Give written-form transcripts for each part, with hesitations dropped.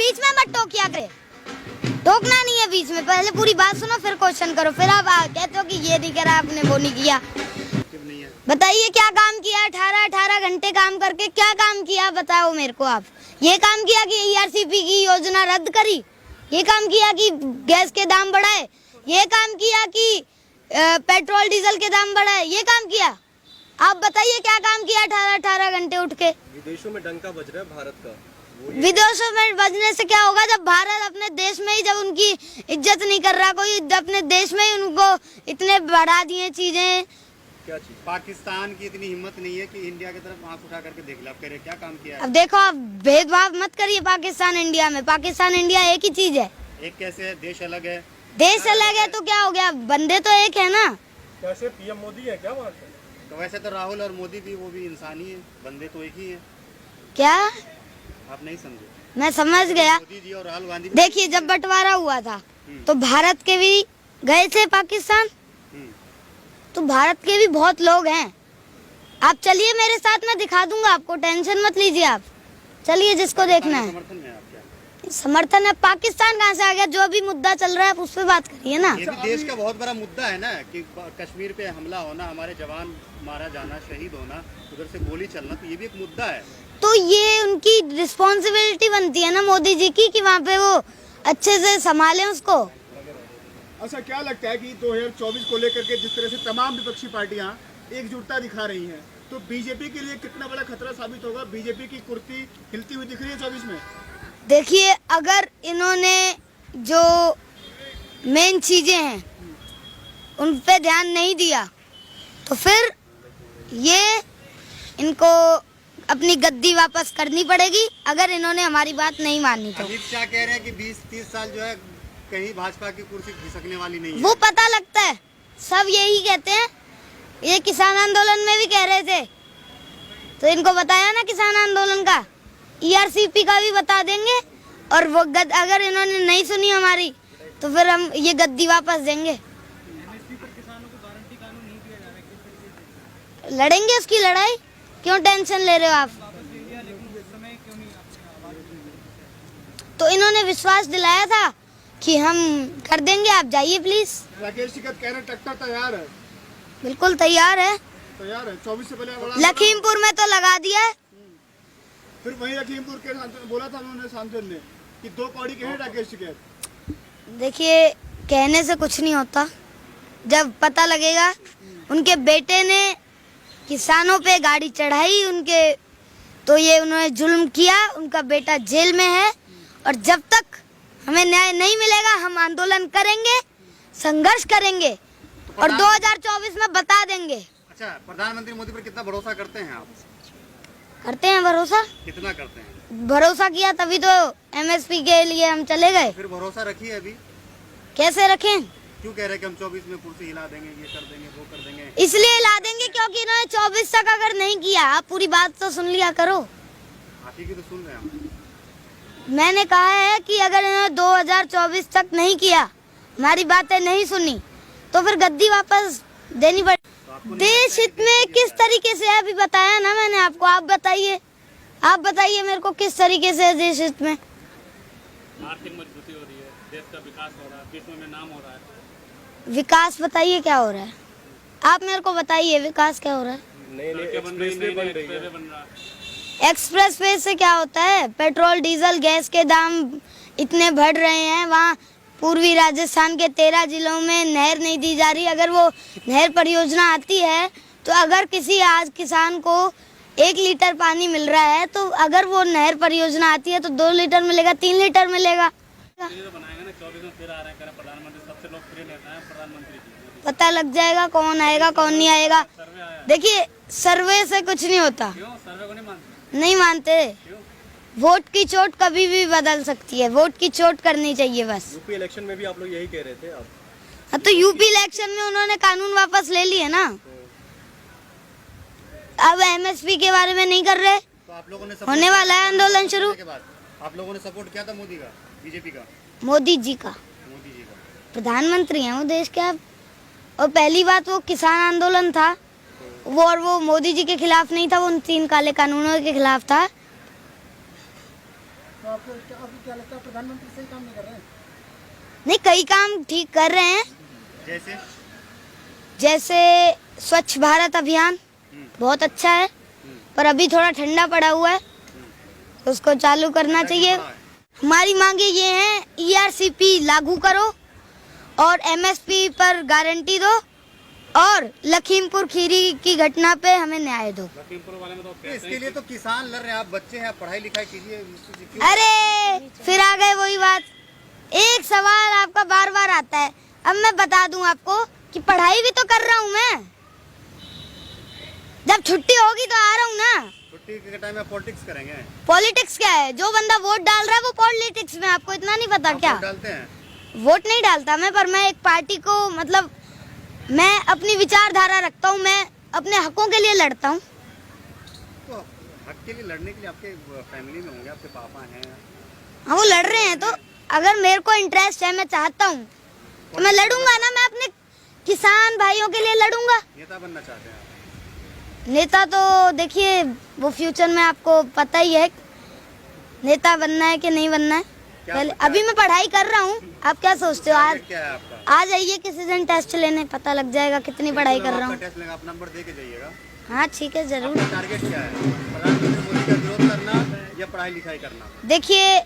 बीच में मत टोकिया करे, टोकना नहीं है बीच में, पहले पूरी बात सुनो फिर क्वेश्चन करो, फिर आप कहते हो कि ये नहीं करा आपने वो नहीं किया। बताइए क्या काम किया? 18 घंटे काम करके क्या काम किया बताओ मेरे को आप। ये काम किया कि ERCP की योजना रद्द करी, ये काम किया कि गैस के दाम बढ़ाए, ये काम किया कि पेट्रोल डीजल के दाम बढ़ाए, ये काम किया? आप बताइए क्या काम किया 18 घंटे उठ के? विदेशों में डंका बज रहा है भारत का। विदेशों में बजने से क्या होगा जब भारत अपने देश में ही जब उनकी इज्जत नहीं कर रहा कोई, अपने देश में ही उनको इतने बढ़ा दिए चीजें। क्या चीज? पाकिस्तान की इतनी हिम्मत नहीं है कि इंडिया की तरफ आंख उठा करके देख ले। आप कह रहे क्या काम किया है? अब देखो आप भेदभाव मत करिए पाकिस्तान इंडिया में, पाकिस्तान इंडिया एक ही चीज है। एक कैसे है? देश अलग है। देश अलग है तो क्या हो गया, बंदे तो एक है ना। कैसे PM मोदी है क्या वहाँ से? तो वैसे तो राहुल और मोदी भी वो भी इंसान ही है, बंदे तो एक ही है। क्या आप नहीं समझे? मैं समझ गया। मोदी जी और राहुल गांधी देखिए जब बंटवारा हुआ था तो भारत के भी गए थे पाकिस्तान, तो भारत के भी बहुत लोग हैं। आप चलिए मेरे साथ, मैं दिखा दूंगा आपको, टेंशन मत लीजिए आप, चलिए जिसको देखना है। समर्थन में आप क्या? समर्थन है? पाकिस्तान कहाँ से आ गया? जो भी मुद्दा चल रहा है आप उस पर बात करिए ना। ये भी देश का बहुत बड़ा मुद्दा है ना कि कश्मीर पे हमला होना, हमारे जवान मारा जाना, शहीद होना, उधर से गोली चलना, तो ये भी एक मुद्दा है। तो ये उनकी रिस्पॉन्सिबिलिटी बनती है ना मोदी जी की कि वहाँ पे वो अच्छे से संभालें उसको। अच्छा क्या लगता है कि 2024 को लेकर के जिस तरह से तमाम विपक्षी पार्टियां एकजुटता दिखा रही हैं, तो बीजेपी के लिए कितना बड़ा खतरा साबित होगा? बीजेपी की कुर्सी हिलती हुई दिख रही है 24 में। देखिए अगर इन्होंने जो मेन चीजें हैं उन पे ध्यान नहीं दिया तो फिर ये इनको अपनी गद्दी वापस करनी पड़ेगी, अगर इन्होंने हमारी बात नहीं मानी तो। अमित शाह कह रहे हैं कि 20-30 साल जो है कहीं भाजपा की कुर्सी खिसकने वाली नहीं है। वो पता लगता है, सब यही कहते हैं। ये किसान आंदोलन में भी कह रहे थे, तो इनको बताया ना किसान आंदोलन का, ERCP का भी बता देंगे, और वो अगर इन्होंने नहीं सुनी हमारी तो फिर हम ये गद्दी वापस देंगे। लड़ेंगे उसकी लड़ाई, क्यों टेंशन ले रहे हो आप? तो इन्होंने विश्वास दिलाया था कि हम कर देंगे, आप जाइए प्लीज। राकेश टिकैत कह रहे ट्रैक्टर तैयार है। बिल्कुल तैयार है, तैयार है। 24 से पहले लखीमपुर में तो लगा दिया है। फिर वहीं लखीमपुर के बोला था उन्होंने, सांसद ने, कि 2 कौड़ी के हैं राकेश टिकैत। देखिए कहने से कुछ नहीं होता, जब पता लगेगा। उनके बेटे ने किसानों पे गाड़ी चढ़ाई उनके, तो ये उन्होंने जुल्म किया, उनका बेटा जेल में है, और जब तक हमें न्याय नहीं मिलेगा हम आंदोलन करेंगे, संघर्ष करेंगे, और 2024 में बता देंगे। अच्छा, प्रधानमंत्री मोदी पर कितना भरोसा करते हैं आप? करते हैं भरोसा। कितना करते हैं? भरोसा किया तभी तो MSP के लिए हम चले गए। फिर भरोसा रखिए अभी। कैसे रखें? क्यों कह रहे हैं कि हम 24 में कुर्सी हिला देंगे, ये कर देंगे, वो कर देंगे? इसलिए हिला देंगे क्योंकि इन्होंने 24 तक अगर नहीं किया, आप पूरी बात तो सुन लिया करो। आप ही की तो सुन रहे हैं हम। मैंने कहा है कि अगर इन्होंने 2024 तक नहीं किया, हमारी बातें नहीं सुनी, तो फिर गद्दी वापस देनी पड़ेगी। देश हित में किस तरीके से है अभी बताया ना मैंने आपको, आप बताइए मेरे को किस तरीके से है देश हित में। आर्थिक मजबूती हो रही है, देश का विकास हो रहा है, विश्व में नाम हो रहा है। विकास बताइए क्या हो रहा है, आप मेरे को बताइए विकास क्या हो रहा है। एक्सप्रेस वे से क्या होता है? पेट्रोल डीजल गैस के दाम इतने बढ़ रहे हैं, वहाँ पूर्वी राजस्थान के 13 जिलों में नहर नहीं दी जा रही। अगर वो नहर परियोजना आती है तो अगर किसी आज किसान को 1 लीटर पानी मिल रहा है, तो अगर वो नहर परियोजना आती है तो 2 लीटर मिलेगा, 3 लीटर मिलेगा। पता लग जाएगा कौन आएगा कौन नहीं आएगा। देखिए सर्वे से कुछ नहीं होता। नहीं मानते? वोट की चोट कभी भी बदल सकती है, वोट की चोट करनी चाहिए बस। यूपी इलेक्शन में भी आप लोग यही कह रहे थे आप? हाँ तो यूपी इलेक्शन में उन्होंने कानून वापस ले लिए ना, अब MSP के बारे में नहीं कर रहे। तो आप लोगों ने होने वाला है आंदोलन शुरू। आप लोगों ने सपोर्ट किया था मोदी का, बीजेपी का? मोदी जी का प्रधानमंत्री हैं वो देश के। अब और पहली बात वो किसान आंदोलन था वो, और वो मोदी जी के खिलाफ नहीं था, वो उन 3 काले कानूनों के खिलाफ था। तो आपको क्या लगता है प्रधानमंत्री सही काम नहीं कर रहे हैं? नहीं, कई काम ठीक कर रहे हैं, जैसे जैसे स्वच्छ भारत अभियान बहुत अच्छा है, पर अभी थोड़ा ठंडा पड़ा हुआ है, तो उसको चालू करना चाहिए। हमारी मांगे ये हैं, ERCP लागू करो और MSP पर गारंटी दो और लखीमपुर खीरी की घटना पे हमें न्याय दो। लखीमपुर वाले में तो इसके लिए तो किसान लड़ रहे हैं, आप बच्चे हैं, आप पढ़ाई लिखाई कीजिए। क्यों? अरे फिर आ गए वही बात, एक सवाल आपका बार बार आता है। अब मैं बता दूं आपको कि पढ़ाई भी तो कर रहा हूं मैं, जब छुट्टी होगी तो आ रहा हूं ना। छुट्टी के टाइम में पॉलिटिक्स करेंगे? पॉलिटिक्स क्या है? जो बंदा वोट डाल रहा है वो पॉलिटिक्स में, आपको इतना नहीं पता आप क्या? वोट डालते हैं? वोट नहीं डालता मैं, पर मैं एक पार्टी को मतलब मैं अपनी विचारधारा रखता हूँ, मैं अपने हकों के लिए लड़ता हूँ। तो हक के लिए लड़ने के लिए आपके फैमिली में होंगे, आपके पापा हैं। हाँ, वो लड़ रहे हैं, तो अगर मेरे को इंटरेस्ट है, मैं चाहता हूँ तो मैं लड़ूंगा ना। मैं अपने किसान भाइयों के लिए लड़ूंगा। नेता बनना चाहते हैं आप? नेता तो देखिए वो फ्यूचर में आपको पता ही है, नेता बनना है कि नहीं बनना है। पहले अभी मैं पढ़ाई कर रहा हूँ, आप क्या सोचते हो? आज क्या है आपका? आ जाइए किसी दिन टेस्ट लेने, पता लग जाएगा कितनी पढ़ाई कर रहा हूँ। टेस्ट लेगा, आप नंबर दे के जाइएगा। हाँ ठीक है, जरूर। आपका टारगेट क्या है? प्रधानमंत्री मोदी का विरोध करना या पढ़ाई लिखाई करना? देखिए,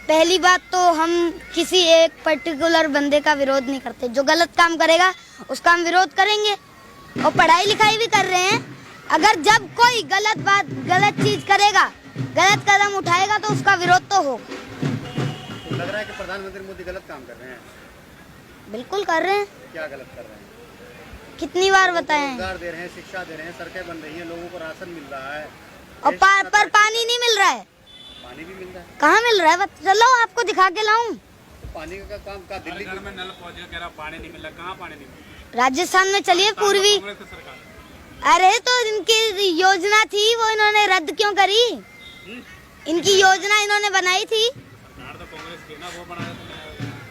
पहली बात तो हम किसी एक पर्टिकुलर बंदे का विरोध नहीं करते, जो गलत काम करेगा उसका हम विरोध करेंगे, और पढ़ाई लिखाई भी कर रहे हैं। अगर जब कोई गलत बात, गलत चीज करेगा, गलत कदम उठाएगा तो उसका विरोध तो हो। तो लग रहा है कि प्रधानमंत्री मोदी गलत काम कर रहे हैं। बिल्कुल कर रहे हैं। क्या गलत कर रहे हैं? कितनी बार लोगों को बताएं? रोजगार दे रहे हैं, शिक्षा दे रहे हैं, सड़कें बन रही हैं, लोगों को राशन मिल रहा है, और पर पानी नहीं मिल रहा है। पानी भी मिल रहा है। कहाँ मिल रहा है? चलो आपको दिखा के लाऊं। तो पानी का काम का दिल्ली घर में नल पहुंच गया, कह रहा पानी नहीं मिल रहा। कहाँ पानी नहीं मिल रहा? राजस्थान में चलिए, पूर्वी। कांग्रेस की सरकार। अरे तो इनकी योजना थी, वो इन्होंने रद्द क्यों करी? इनकी योजना इन्होंने बनाई थी, सरकार तो कांग्रेस की ना, वो बना रहे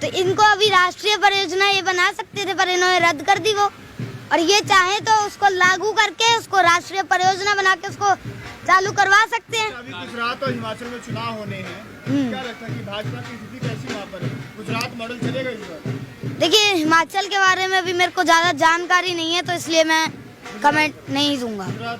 तो इनको अभी राष्ट्रीय परियोजना ये बना सकते थे, पर इन्होंने रद्द कर दी वो। और ये चाहे तो उसको लागू करके उसको राष्ट्रीय परियोजना बना के उसको चालू करवा सकते हैं। अभी गुजरात और हिमाचल में चुनाव होने हैं, क्या लगता है कि भाजपा की स्थिति कैसी वहाँ पर है? गुजरात मॉडल चलेगा इस बार? देखिए, हिमाचल के बारे में भी मेरे को ज्यादा जानकारी नहीं है, तो इसलिए मैं कमेंट नहीं दूंगा।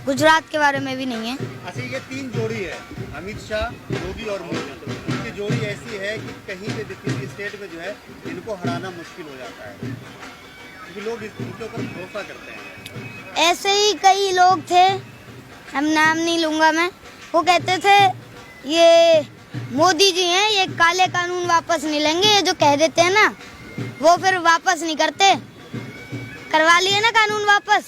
गुजरात के बारे में भी नहीं है। अच्छा, ये तीन जोड़ी है, अमित शाह, योगी और मोदी। इनकी जोड़ी ऐसी है कि कहीं पे किसी स्टेट में जो है इनको हराना मुश्किल हो जाता है, क्योंकि लोग इनके ऊपर भरोसा करते हैं। ऐसे ही कई लोग थे, हम नाम नहीं लूंगा मैं, वो कहते थे ये मोदी जी हैं, ये काले कानून वापस नहीं लेंगे, ये जो कह देते हैं ना वो फिर वापस नहीं करते। करवा लिए ना कानून वापस,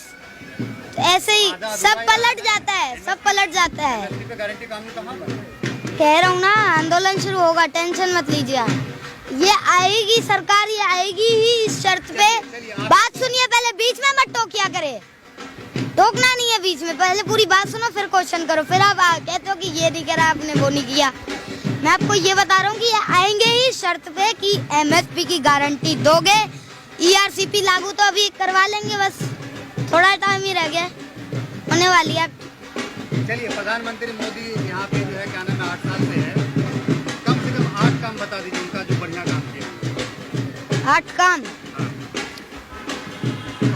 तो ऐसे ही सब पलट जाता है, सब पलट जाता है। MSP पे गारंटी कानून कहाँ पर? कह रहा हूँ ना, आंदोलन शुरू होगा, टेंशन मत लीजिए आप। ये आएगी सरकार, ये आएगी ही इस शर्त पे। बात सुनिए पहले, बीच में मत टोकिया करे, टोकना नहीं है बीच में, पहले पूरी बात सुनो फिर क्वेश्चन करो, फिर आप कहते हो कि ये नहीं करा आपने, वो नहीं किया। मैं आपको ये बता रहा हूँ कि ये आएंगे ही शर्त पे कि MSP की गारंटी दोगे। ERCP लागू तो अभी करवा लेंगे, बस थोड़ा टाइम ही रह गया, होने वाली है। चलिए, प्रधानमंत्री मोदी यहाँ पे जो है क्या नाम है 8 साल से है, कम से कम 8 काम बता दीजिए उनका जो बढ़िया काम किया। 8 काम,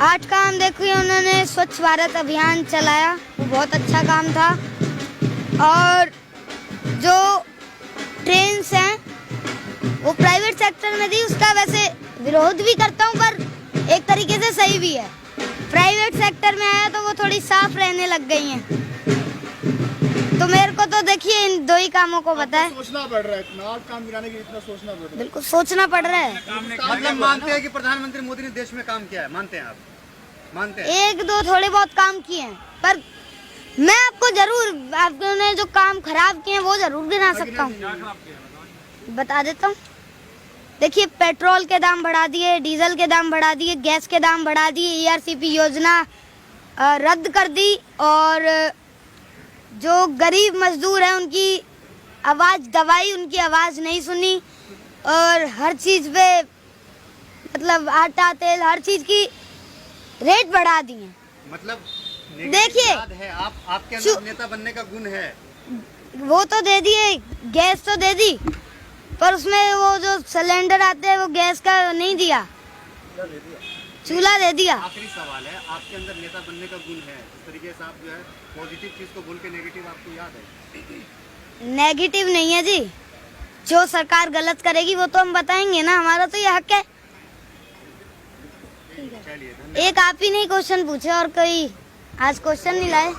8 काम देखिए, उन्होंने स्वच्छ भारत अभियान चलाया, वो बहुत अच्छा काम था। और जो ट्रेन्स हैं वो प्राइवेट सेक्टर में थी, उसका वैसे विरोध भी करता हूँ, पर एक तरीके से सही भी है। प्राइवेट सेक्टर में आया तो वो थोड़ी साफ रहने लग गई हैं, तो मेरे को तो देखिए इन दो ही कामों को पता है। सोचना पड़ रहा है, इतना 8 काम गिनाने के लिए इतना सोचना पड़ रहा है। बिल्कुल सोचना पड़ रहा है। मतलब मानते हैं कि प्रधानमंत्री मोदी ने देश में काम किया है? मानते हैं आप? मानते हैं? एक दो थोड़े बहुत काम किए हैं, पर मैं आपको जरूर, आपने जो काम खराब किए हैं वो जरूर गिना सकता हूँ, बता देता हूँ। देखिए, पेट्रोल के दाम बढ़ा दिए, डीजल के दाम बढ़ा दिए, गैस के दाम बढ़ा दिए, ERCP योजना रद्द कर दी, और जो गरीब मजदूर हैं उनकी आवाज़ दबाई, उनकी आवाज़ नहीं सुनी, और हर चीज़ पे मतलब आटा तेल हर चीज़ की रेट बढ़ा दी है। मतलब देखिए, है, आपके अंदर नेता बनने का गुण है। वो तो दे दिए, गैस तो दे दी, पर उसमें वो जो सिलेंडर आते हैं वो गैस का नहीं दिया, चूल्हा दे दिया। आखिरी सवाल है, आपके अंदर नेता बनने का गुण है, इस तरीके से आप जो है पॉजिटिव चीज को बोल के नेगेटिव आपको याद है? नेगेटिव नहीं है जी, जो सरकार गलत करेगी वो तो हम बताएंगे ना, हमारा तो ये हक है। चलिए, एक आप ही नहीं क्वेश्चन पूछे और कोई आज क्वेश्चन नहीं लाए।